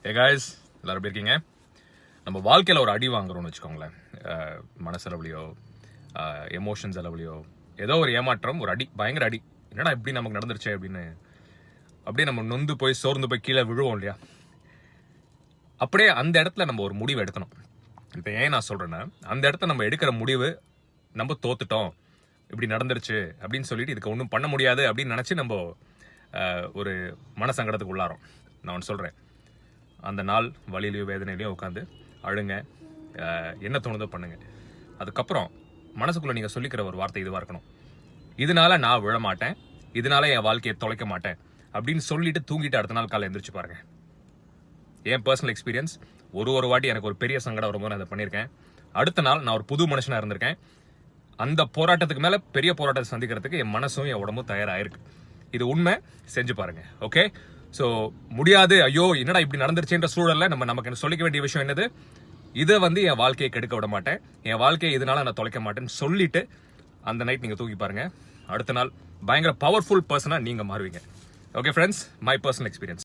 Hey guys, எல்லாரும் எப்படி இருக்கீங்க? நம்ம வாழ்க்கையில் ஒரு அடி வாங்குறோம்னு வச்சுக்கோங்களேன். மனசளவுலையோ எமோஷன்ஸ் அளவுலையோ ஏதோ ஒரு ஏமாற்றம், ஒரு அடி, பயங்கர அடி. என்னடா இப்படி நமக்கு நடந்துருச்சு அப்படின்னு அப்படியே நம்ம நொந்து போய் சோர்ந்து போய் கீழே விழுவோம் இல்லையா? அப்படியே அந்த இடத்துல நம்ம ஒரு முடிவு எடுக்கணும். இப்போ ஏன் நான் சொல்றேன்னா, அந்த இடத்த நம்ம எடுக்கிற முடிவு நம்ம தோத்துட்டோம், இப்படி நடந்துருச்சு அப்படின்னு சொல்லிட்டு இதுக்கு ஒன்றும் பண்ண முடியாது அப்படின்னு நினச்சி நம்ம ஒரு மனசங்கடத்துக்கு உள்ளாரோம். நான் ஒன்று சொல்கிறேன், அந்த நாள் வலியிலையோ வேதனையிலையோ உட்காந்து அழுங்க, என்ன தோணுதோ பண்ணுங்க. அதுக்கப்புறம் மனசுக்குள்ள நீங்கள் சொல்லிக்கிற ஒரு வார்த்தை இதுவாக இருக்கணும்: இதனால நான் விழமாட்டேன், இதனால என் வாழ்க்கையை தொலைக்க மாட்டேன் அப்படின்னு சொல்லிட்டு தூங்கிட்டு அடுத்த நாள் காலை எந்திரிச்சு பாருங்க. என் பர்சனல் எக்ஸ்பீரியன்ஸ், ஒரு வாட்டி எனக்கு ஒரு பெரிய சங்கடம் வரும்போது நான் அதை பண்ணியிருக்கேன். அடுத்த நாள் நான் ஒரு புது மனுஷனாக இருந்திருக்கேன். அந்த போராட்டத்துக்கு மேலே பெரிய போராட்டத்தை சந்திக்கிறதுக்கு என் மனசும் என் உடம்பும் தயாராகிருக்கு. இது உண்மை, செஞ்சு பாருங்க. ஓகே, ஸோ முடியாது, ஐயோ என்னடா இப்படி நடந்துருச்சுன்ற சூழல்ல நமக்கு சொல்லிக்க வேண்டிய விஷயம் என்னது? இதை என் வாழ்க்கையை கெடுக்க விட மாட்டேன், என் வாழ்க்கையை இதனால நான் தொலைக்க மாட்டேன்னு சொல்லிட்டு அந்த நைட் நீங்க தூக்கி பாருங்க. அடுத்த நாள் பயங்கர பவர்ஃபுல் பர்சனா நீங்க மாறுவீங்க. Okay friends, my personal experience.